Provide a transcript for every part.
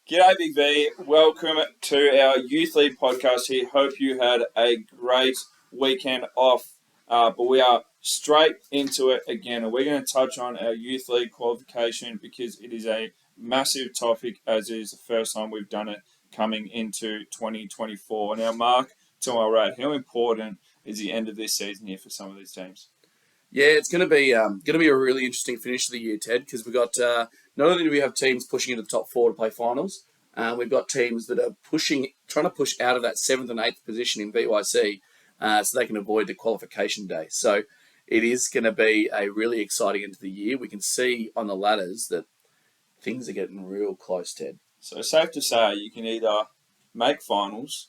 G'day, Big V. Welcome to our Youth League podcast here. Hope you had a great weekend off, but we are straight into it again, and we're going to touch on our Youth League qualification because it is a massive topic, as it is the first time we've done it coming into 2024. Now, Mark, to my right, how important is the end of this season here for some of these teams? Yeah, it's going to be a really interesting finish of the year, Ted, because we've got not only do we have teams pushing into the top four to play finals, we've got teams that are trying to push out of that 7th and 8th position in VYC so they can avoid the qualification day. So it is going to be a really exciting end of the year. We can see on the ladders that things are getting real close, Ted. So safe to say you can either make finals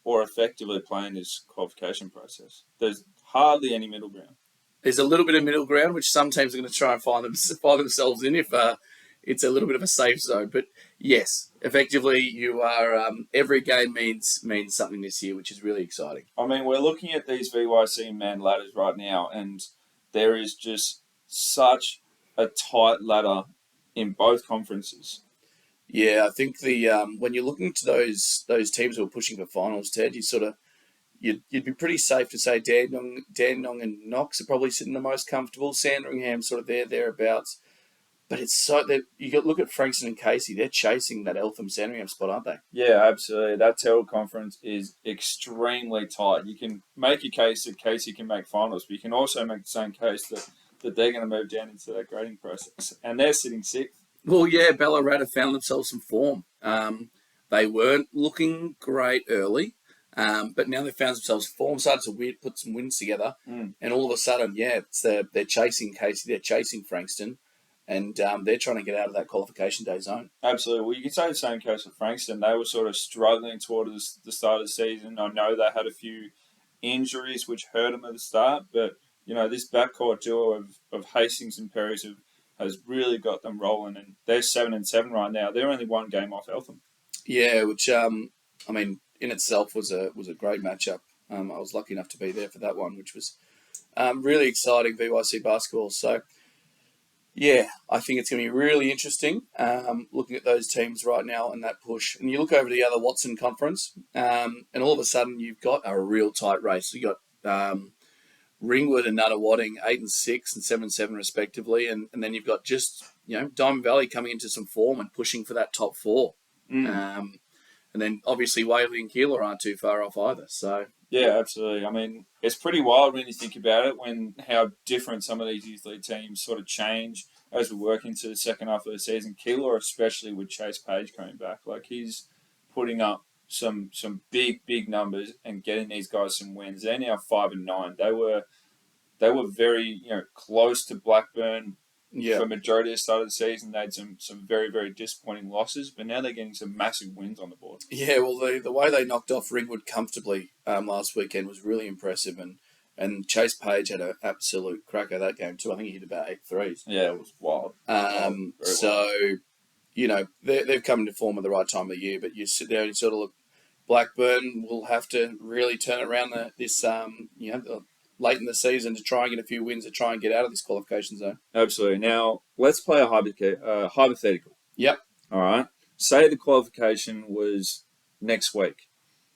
or effectively play in this qualification process. There's hardly any middle ground. There's a little bit of middle ground, which some teams are going to try and find themselves in if it's a little bit of a safe zone. But yes, effectively, you are every game means something this year, which is really exciting. I mean, we're looking at these VYCM man ladders right now, and there is just such a tight ladder in both conferences. Yeah, I think when you're looking to those teams who are pushing for finals, Ted, you'd be pretty safe to say Dandenong and Knox are probably sitting the most comfortable. Sandringham sort of thereabouts. But it's so that you got look at Frankston and Casey. They're chasing that Eltham Sandringham spot, aren't they? Yeah, absolutely. That Terrell conference is extremely tight. You can make a case that Casey can make finals, but you can also make the same case that they're going to move down into that grading process, and they're sitting 6th. Well, yeah, Ballarat have found themselves some form. They weren't looking great early. But now they've found themselves form, started to put some wins together, and all of a sudden, they're chasing Casey, they're chasing Frankston, and they're trying to get out of that qualification day zone. Absolutely. Well, you can say the same case for Frankston. They were sort of struggling towards the start of the season. I know they had a few injuries which hurt them at the start, but this backcourt duo of Hastings and Perry's has really got them rolling, and they're 7-7 right now. They're only one game off Eltham. Yeah, which in itself was a great matchup. I was lucky enough to be there for that one, which was really exciting VYC basketball. So, yeah, I think it's going to be really interesting looking at those teams right now and that push. And you look over the other Watson conference, and all of a sudden you've got a real tight race. You've got Ringwood and Nuttawading 8-6 and 7-7 respectively, and then you've got just Diamond Valley coming into some form and pushing for that top 4. And then, obviously, Waverley and Keilor aren't too far off either. So yeah, absolutely. I mean, it's pretty wild when you think about it, how different some of these youth league teams sort of change as we work into the second half of the season. Keilor, especially with Chase Page coming back, like he's putting up some big numbers and getting these guys some wins. They're now 5-9. They were very close to Blackburn. Yeah. For the majority of the start of the season, they had some very, very disappointing losses, but now they're getting some massive wins on the board. Yeah, well, the way they knocked off Ringwood comfortably last weekend was really impressive, and Chase Page had an absolute cracker that game too. I think he hit about 8 threes. Yeah, it was wild. They've come into form at the right time of the year, but you sit there and you sort of look, Blackburn will have to really turn around late in the season to try and get a few wins to try and get out of this qualification zone. Absolutely. Now, let's play a hypothetical. Yep. All right. Say the qualification was next week.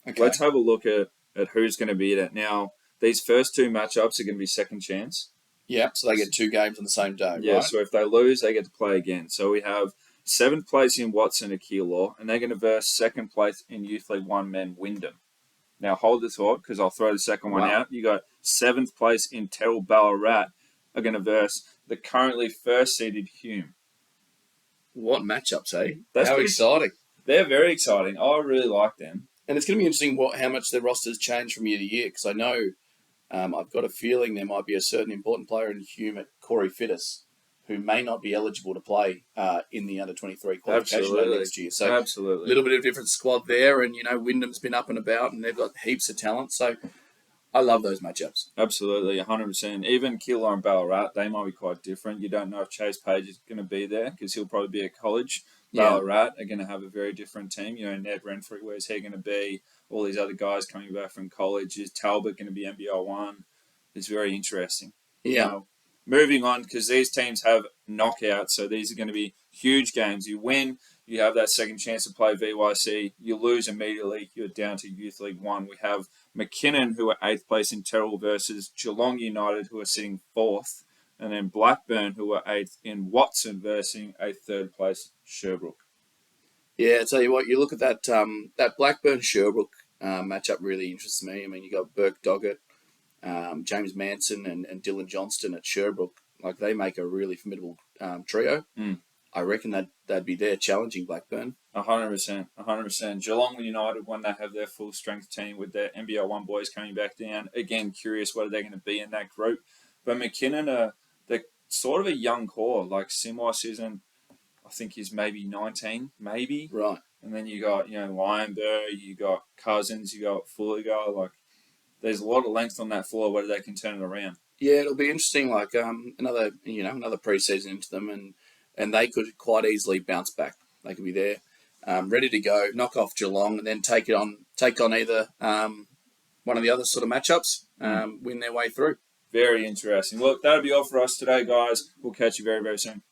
Okay. Let's have a look at who's going to be in it. Now, these first 2 matchups are going to be second chance. Yeah, so they get 2 games on the same day, yeah, right? So if they lose, they get to play again. So we have 7th place in Watson and Keilor, and they're going to verse 2nd place in Youth League 1 men Wyndham. Now, hold the thought, because I'll throw the second one out. You got 7th place in Terrell Ballarat are going to verse the currently first-seeded Hume. What matchups, eh? How exciting. They're very exciting. I really like them. And it's going to be interesting how much their rosters change from year to year, because I know I've got a feeling there might be a certain important player in Hume at Corey Fittis who may not be eligible to play in the under-23 qualification next year. So absolutely. A little bit of a different squad there, and, Wyndham's been up and about, and they've got heaps of talent. So I love those matchups. Absolutely, 100%. Even Keilor and Ballarat, they might be quite different. You don't know if Chase Page is going to be there because he'll probably be at college. Yeah. Ballarat are going to have a very different team. Ned Renfrey, where's he going to be? All these other guys coming back from college. Is Talbot going to be NBL 1? It's very interesting. Yeah. Moving on, because these teams have knockouts, so these are going to be huge games. You win, you have that second chance to play VYC. You lose immediately, you're down to Youth League 1. We have McKinnon, who are 8th place in Terrell, versus Geelong United, who are sitting 4th. And then Blackburn, who are 8th in Watson, versus a 3rd place Sherbrooke. Yeah, I tell you what, you look at that Blackburn Sherbrooke matchup really interests me. I mean, you got Burke Doggett, James Manson, and Dylan Johnston at Sherbrooke. Like, they make a really formidable trio. Mm. I reckon that they'd be there challenging Blackburn. 100%, 100%. Geelong United, when they have their full strength team with their NBL 1 boys coming back down, again, curious what are they going to be in that group. But McKinnon, they're sort of a young core. Like, Simwas isn't, I think he's maybe 19, maybe. Right. And then you got, Lionberg, you got Cousins, you got Fulliger. Like, there's a lot of length on that floor whether they can turn it around. Yeah, it'll be interesting. Like another preseason into them, and they could quite easily bounce back. They could be there, ready to go, knock off Geelong, and then take on either one of the other sort of matchups, win their way through. Very interesting. Look, that'll be all for us today, guys. We'll catch you very, very soon.